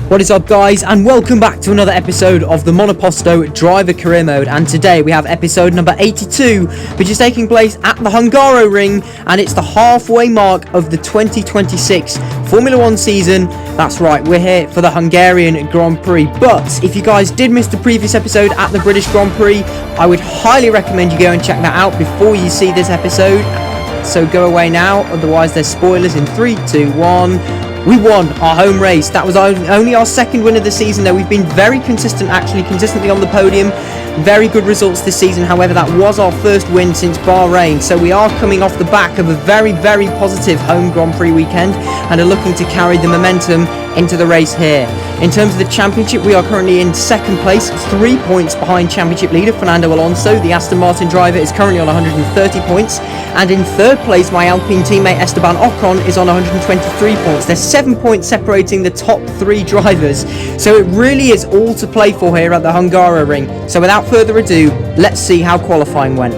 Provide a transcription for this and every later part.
What is up, guys, and welcome back to another episode of the MONOPOSTO driver career mode. And today we have episode number 82, which is taking place at the Hungaroring, and it's the halfway mark of the 2026 Formula 1 season. That's right, we're here for the Hungarian Grand Prix. But if you guys did miss the previous episode at the British Grand Prix, I would highly recommend you go and check that out before you see this episode. So go away now, otherwise there's spoilers in 3, 2, 1. We won our home race. That was only our second win of the season, though. We've been very consistent, actually, consistently on the podium. Very good results this season. However, that was our first win since Bahrain. So we are coming off the back of a very, very positive home Grand Prix weekend and are looking to carry the momentum into the race here. In terms of the championship, we are currently in second place, 3 points behind championship leader Fernando Alonso. The Aston Martin driver is currently on 130 points. And in third place, my Alpine teammate Esteban Ocon is on 123 points. There's 7 points separating the top 3 drivers. So it really is all to play for here at the Hungaroring. So without further ado, let's see how qualifying went.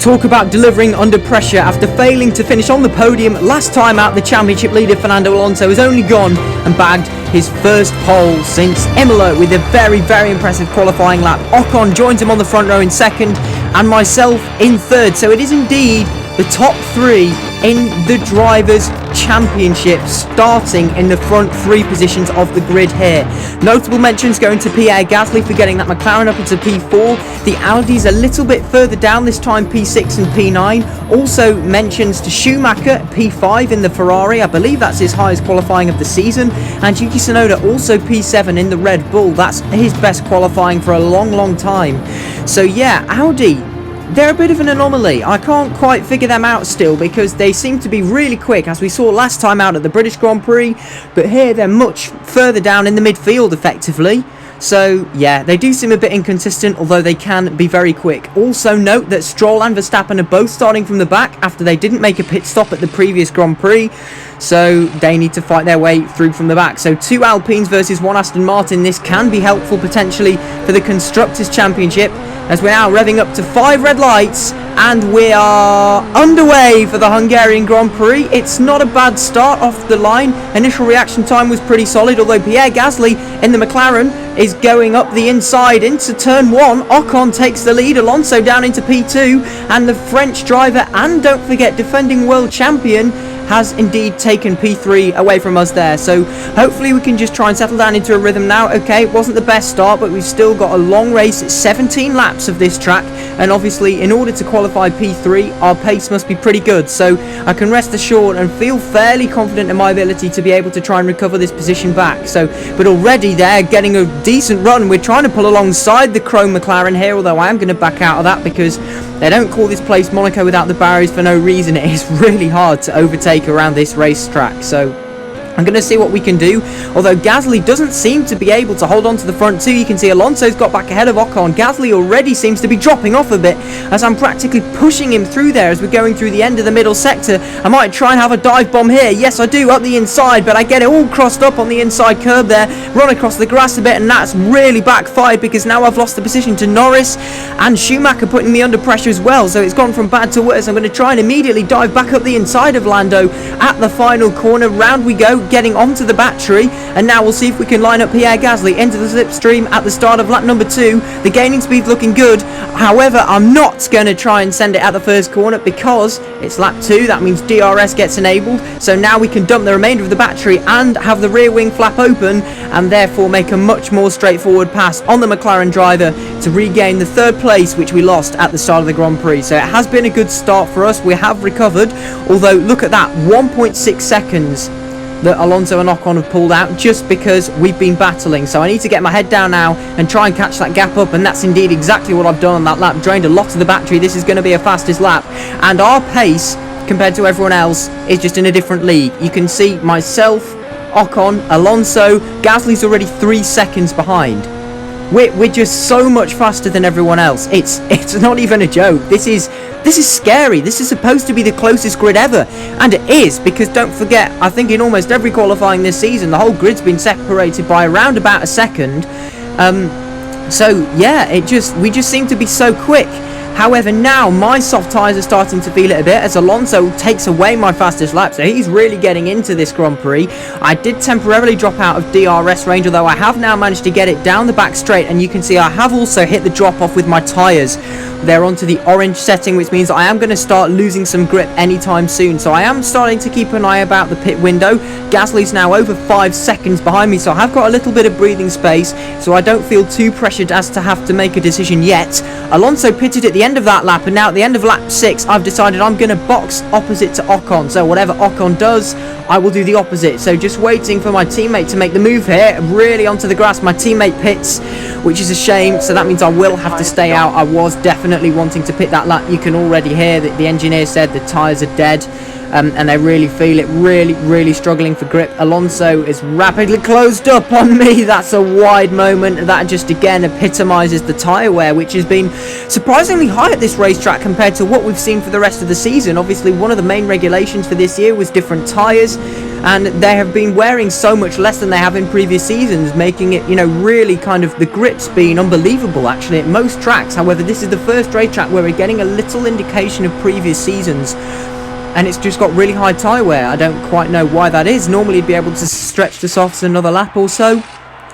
Talk about delivering under pressure. After failing to finish on the podium last time out, the championship leader Fernando Alonso has only gone and bagged his first pole since Imola with a very, very impressive qualifying lap. Ocon joins him on the front row in second and myself in third. So it is indeed the top 3 in the Drivers' Championship, starting in the front 3 positions of the grid here. Notable mentions going to Pierre Gasly for getting that McLaren up into P4. The Audi's a little bit further down, this time P6 and P9. Also mentions to Schumacher, P5 in the Ferrari. I believe that's his highest qualifying of the season. And Yuki Tsunoda also P7 in the Red Bull. That's his best qualifying for a long, long time. So yeah, Audi, they're a bit of an anomaly. I can't quite figure them out still because they seem to be really quick, as we saw last time out at the British Grand Prix, but here they're much further down in the midfield effectively. So yeah, they do seem a bit inconsistent, although they can be very quick. Also note that Stroll and Verstappen are both starting from the back after they didn't make a pit stop at the previous Grand Prix, so they need to fight their way through from the back. So 2 Alpines versus 1 Aston Martin. This can be helpful potentially for the Constructors' Championship, as we're now revving up to 5 red lights and we are underway for the Hungarian Grand Prix. It's not a bad start off the line. Initial reaction time was pretty solid, although Pierre Gasly in the McLaren is going up the inside into turn 1. Ocon takes the lead, Alonso down into P2, and the French driver, and don't forget defending world champion, has indeed taken P3 away from us there. So hopefully we can just try and settle down into a rhythm now. Okay, it wasn't the best start, but we've still got a long race. It's 17 laps of this track, and obviously in order to qualify P3, our pace must be pretty good. So I can rest assured and feel fairly confident in my ability to be able to try and recover this position back. So, but already they're getting a decent run. We're trying to pull alongside the Chrome McLaren here, although I am going to back out of that because they don't call this place Monaco without the barriers for no reason. It is really hard to overtake around this racetrack. So I'm going to see what we can do, although Gasly doesn't seem to be able to hold on to the front 2. You can see Alonso's got back ahead of Ocon. Gasly already seems to be dropping off a bit as I'm practically pushing him through there as we're going through the end of the middle sector. I might try and have a dive bomb here. Yes, I do, up the inside, but I get it all crossed up on the inside curb there, run across the grass a bit, and that's really backfired because now I've lost the position to Norris and Schumacher putting me under pressure as well. So it's gone from bad to worse. I'm going to try and immediately dive back up the inside of Lando at the final corner. Round we go, getting onto the battery, and now we'll see if we can line up Pierre Gasly into the slipstream at the start of lap number 2. The gaining speed looking good. However, I'm not going to try and send it at the first corner because it's lap 2. That means DRS gets enabled, so now we can dump the remainder of the battery and have the rear wing flap open, and therefore make a much more straightforward pass on the McLaren driver to regain the 3rd place, which we lost at the start of the Grand Prix. So it has been a good start for us. We have recovered, although look at that, 1.6 seconds that Alonso and Ocon have pulled out just because we've been battling. So I need to get my head down now and try and catch that gap up, and that's indeed exactly what I've done on that lap. Drained a lot of the battery. This is going to be a fastest lap, and our pace compared to everyone else is just in a different league. You can see myself, Ocon, Alonso, Gasly's already 3 seconds behind. We're just so much faster than everyone else. It's not even a joke. This is scary. This is supposed to be the closest grid ever, and it is, because don't forget, I think in almost every qualifying this season the whole grid's been separated by around about a second. So yeah, we just seem to be so quick. However, now my soft tyres are starting to feel it a bit as Alonso takes away my fastest lap, so he's really getting into this Grand Prix. I did temporarily drop out of DRS range, although I have now managed to get it down the back straight, and you can see I have also hit the drop off with my tyres. They're onto the orange setting, which means I am going to start losing some grip anytime soon, so I am starting to keep an eye about the pit window. Gasly's now over 5 seconds behind me, so I have got a little bit of breathing space, so I don't feel too pressured as to have to make a decision yet. Alonso pitted at the end of that lap, and now at the end of lap 6 I've decided I'm going to box opposite to Ocon, so whatever Ocon does I will do the opposite. So just waiting for my teammate to make the move here, really onto the grass. My teammate pits, which is a shame, so that means I will have to stay out. I was definitely wanting to pit that lap. You can already hear that the engineer said the tyres are dead. And they really feel it, really struggling for grip. Alonso is rapidly closed up on me. That's a wide moment. That just again epitomises the tyre wear, which has been surprisingly high at this racetrack compared to what we've seen for the rest of the season. Obviously, one of the main regulations for this year was different tyres, and they have been wearing so much less than they have in previous seasons, making it, you know, really kind of the grip's been unbelievable actually at most tracks. However, this is the first racetrack where we're getting a little indication of previous seasons, and it's just got really high tyre wear. I don't quite know why that is. Normally you'd be able to stretch the softs another lap or so.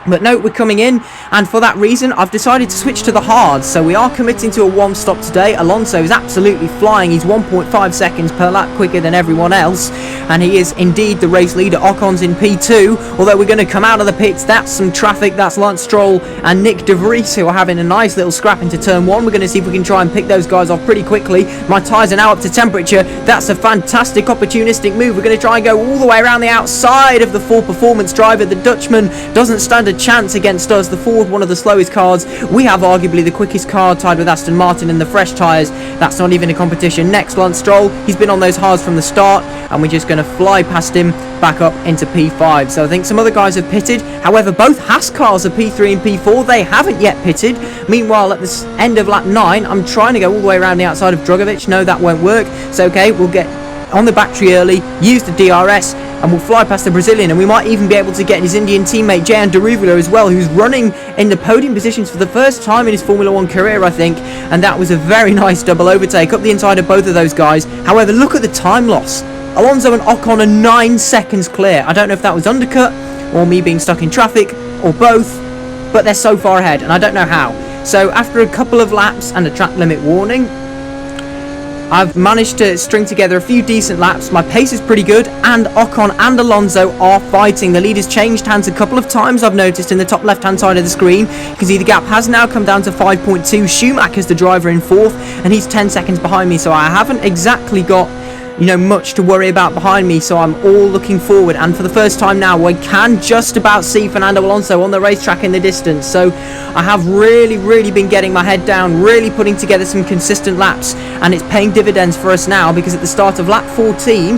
But no, we're coming in, and for that reason I've decided to switch to the hards. So we are committing to a one stop today. Alonso is absolutely flying. He's 1.5 seconds per lap quicker than everyone else, and he is indeed the race leader. Ocon's in P2, although we're going to come out of the pits. That's some traffic. That's Lance Stroll and Nick De Vries, who are having a nice little scrap into turn 1. We're going to see if we can try and pick those guys off pretty quickly. My tyres are now up to temperature. That's a fantastic opportunistic move. We're going to try and go all the way around the outside of the full performance driver. The Dutchman doesn't stand a chance against us. The Ford, one of the slowest cars. We have arguably the quickest car, tied with Aston Martin and the fresh tyres. That's not even a competition. Next, Lance Stroll. He's been on those hards from the start, and we're just going to fly past him back up into P5. So I think some other guys have pitted. However, both Haas cars are P3 and P4. They haven't yet pitted. Meanwhile, at the end of lap 9, I'm trying to go all the way around the outside of Drugovich. No, that won't work. So okay, we'll get on the battery early, use the DRS, and we'll fly past the Brazilian, and we might even be able to get his Indian teammate Jehan Daruvula as well, who's running in the podium positions for the first time in his Formula 1 career, I think, and that was a very nice double overtake up the inside of both of those guys. However, look at the time loss. Alonso and Ocon are 9 seconds clear. I don't know if that was undercut or me being stuck in traffic or both, but they're so far ahead, and I don't know how. So after a couple of laps and a track limit warning, I've managed to string together a few decent laps. My pace is pretty good, and Ocon and Alonso are fighting. The leader's changed hands a couple of times, I've noticed, in the top left-hand side of the screen. You can see the gap has now come down to 5.2. Schumacher's the driver in 4th, and he's 10 seconds behind me, so I haven't exactly got, you know, much to worry about behind me, so I'm all looking forward. And for the first time now, I can just about see Fernando Alonso on the racetrack in the distance. So I have really been getting my head down, really putting together some consistent laps, and it's paying dividends for us now, because at the start of lap 14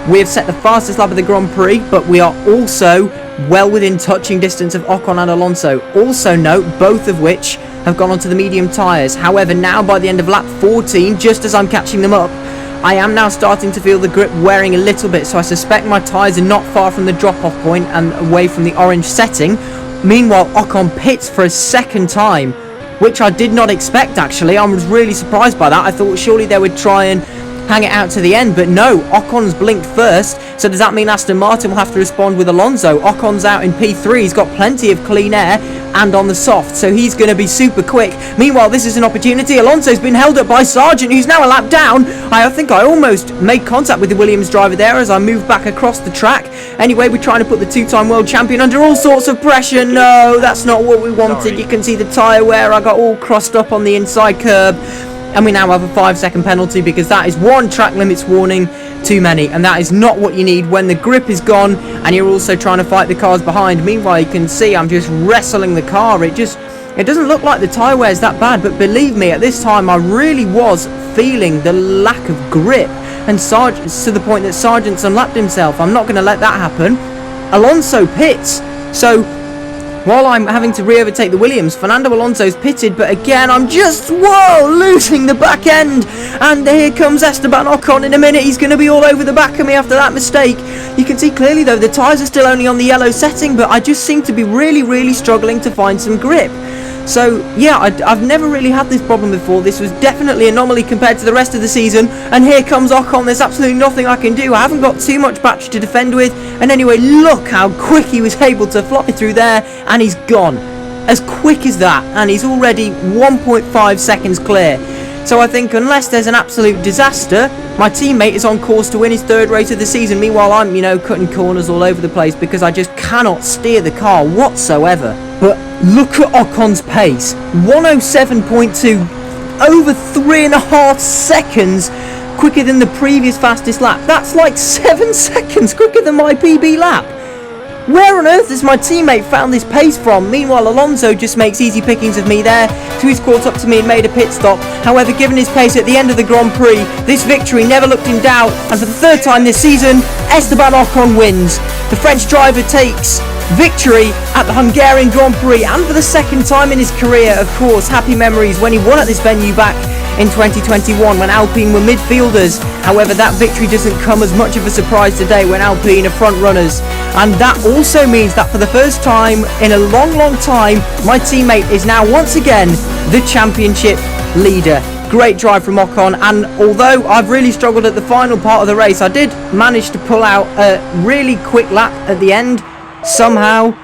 we have set the fastest lap of the Grand Prix, but we are also well within touching distance of Ocon and Alonso. Also note, both of which have gone onto the medium tyres. However, now by the end of lap 14, just as I'm catching them up, I am now starting to feel the grip wearing a little bit, so I suspect my tyres are not far from the drop-off point and away from the orange setting. Meanwhile, Ocon pits for a second time, which I did not expect actually. I was really surprised by that. I thought surely they would try and hang it out to the end, but no, Ocon's blinked first. So does that mean Aston Martin will have to respond with Alonso? Ocon's out in P3, he's got plenty of clean air and on the soft, so he's going to be super quick. Meanwhile, this is an opportunity. Alonso's been held up by Sargent, who's now a lap down. I think I almost made contact with the Williams driver there as I moved back across the track. Anyway, we're trying to put the two-time world champion under all sorts of pressure. No, that's not what we wanted. You can see the tyre wear. I got all crossed up on the inside curb. And we now have a 5-second penalty, because that is one track limits warning too many, and that is not what you need when the grip is gone and you're also trying to fight the cars behind. Meanwhile, you can see I'm just wrestling the car. It doesn't look like the tyre wear is that bad, but believe me, at this time I really was feeling the lack of grip, and to the point that Sargent's unlapped himself. I'm not going to let that happen. Alonso pits, so while I'm having to re-overtake the Williams. Fernando Alonso's pitted, but again, I'm just, losing the back end. And here comes Esteban Ocon in a minute. He's going to be all over the back of me after that mistake. You can see clearly, though, the tyres are still only on the yellow setting, but I just seem to be really struggling to find some grip. So, yeah, I've never really had this problem before. This was definitely an anomaly compared to the rest of the season. And here comes Ocon. There's absolutely nothing I can do. I haven't got too much battery to defend with. And anyway, look how quick he was able to fly through there. And he's gone. As quick as that. And he's already 1.5 seconds clear. So I think unless there's an absolute disaster, my teammate is on course to win his 3rd race of the season. Meanwhile, I'm, cutting corners all over the place because I just cannot steer the car whatsoever. But look at Ocon's pace. 107.2, over 3.5 seconds quicker than the previous fastest lap. That's like 7 seconds quicker than my PB lap. Where on earth has my teammate found this pace from? Meanwhile, Alonso just makes easy pickings of me there. So he's caught up to me and made a pit stop. However, given his pace at the end of the Grand Prix, this victory never looked in doubt. And for the 3rd time this season, Esteban Ocon wins. The French driver takes victory at the Hungarian Grand Prix. And for the 2nd time in his career, of course, happy memories when he won at this venue back in 2021 when Alpine were midfielders. However, that victory doesn't come as much of a surprise today when Alpine are front runners. And that also means that for the first time in a long time, my teammate is now once again the championship leader. Great drive from Ocon, and although I've really struggled at the final part of the race, I did manage to pull out a really quick lap at the end. Somehow,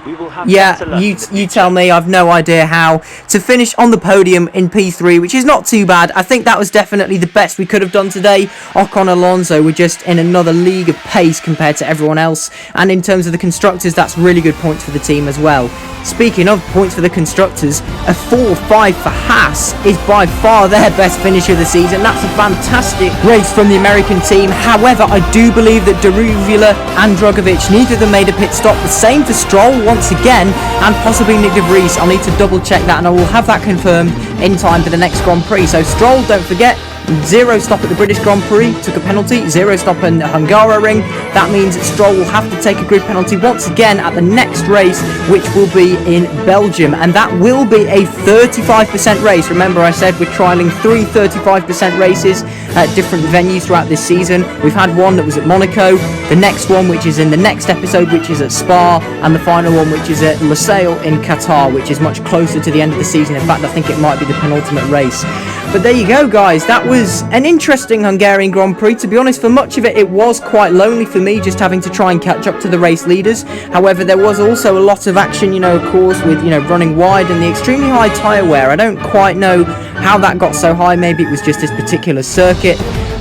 yeah, you tell me, I've no idea how, to finish on the podium in P3, which is not too bad. I think that was definitely the best we could have done today. Ocon and Alonso were just in another league of pace compared to everyone else, and in terms of the constructors, that's really good points for the team as well. Speaking of points for the constructors, a 4-5 for Haas is by far their best finish of the season. That's a fantastic race from the American team. However, I do believe that Daruvula and Drogovic, neither of them made a pit stop. The same for Stroll once again, and possibly Nick de Vries. I'll need to double check that, and I will have that confirmed in time for the next Grand Prix. So Stroll, don't forget, 0 stop at the British Grand Prix, took a penalty, 0 stop in the Hungaroring. That means that Stroll will have to take a grid penalty once again at the next race, which will be in Belgium, and that will be a 35% race. Remember, I said we're trialling 3 35% races at different venues throughout this season. We've had one that was at Monaco, the next one which is in the next episode, which is at Spa, and the final one which is at Lusail in Qatar, which is much closer to the end of the season. In fact, I think it might be the penultimate race. But there you go, guys. That was an interesting Hungarian Grand Prix. To be honest, for much of it, it was quite lonely for me, just having to try and catch up to the race leaders. However, there was also a lot of action, of course, with, running wide and the extremely high tyre wear. I don't quite know how that got so high. Maybe it was just this particular circuit.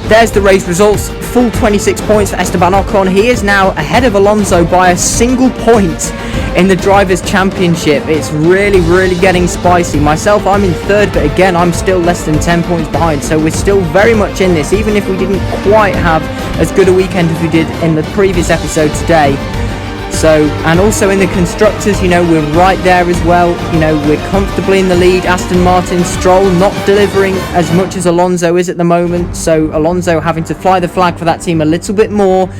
There's the race results. Full 26 points for Esteban Ocon. He is now ahead of Alonso by a single point in the Drivers' Championship. It's really getting spicy. Myself, I'm in 3rd, but again, I'm still less than 10 points behind. So we're still very much in this, even if we didn't quite have as good a weekend as we did in the previous episode today. So, and also in the constructors, we're right there as well. We're comfortably in the lead. Aston Martin, Stroll not delivering as much as Alonso is at the moment. So Alonso having to fly the flag for that team a little bit more.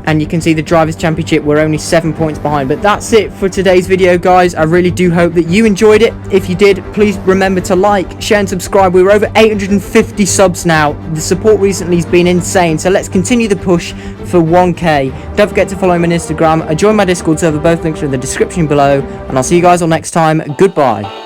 And you can see the Drivers' Championship, we're only 7 points behind. But that's it for today's video, guys. I really do hope that you enjoyed it. If you did, please remember to like, share and subscribe. We're over 850 subs now. The support recently has been insane. So let's continue the push for 1k. Don't forget to follow me on Instagram. Join my Discord server. Both links are in the description below. And I'll see you guys all next time. Goodbye.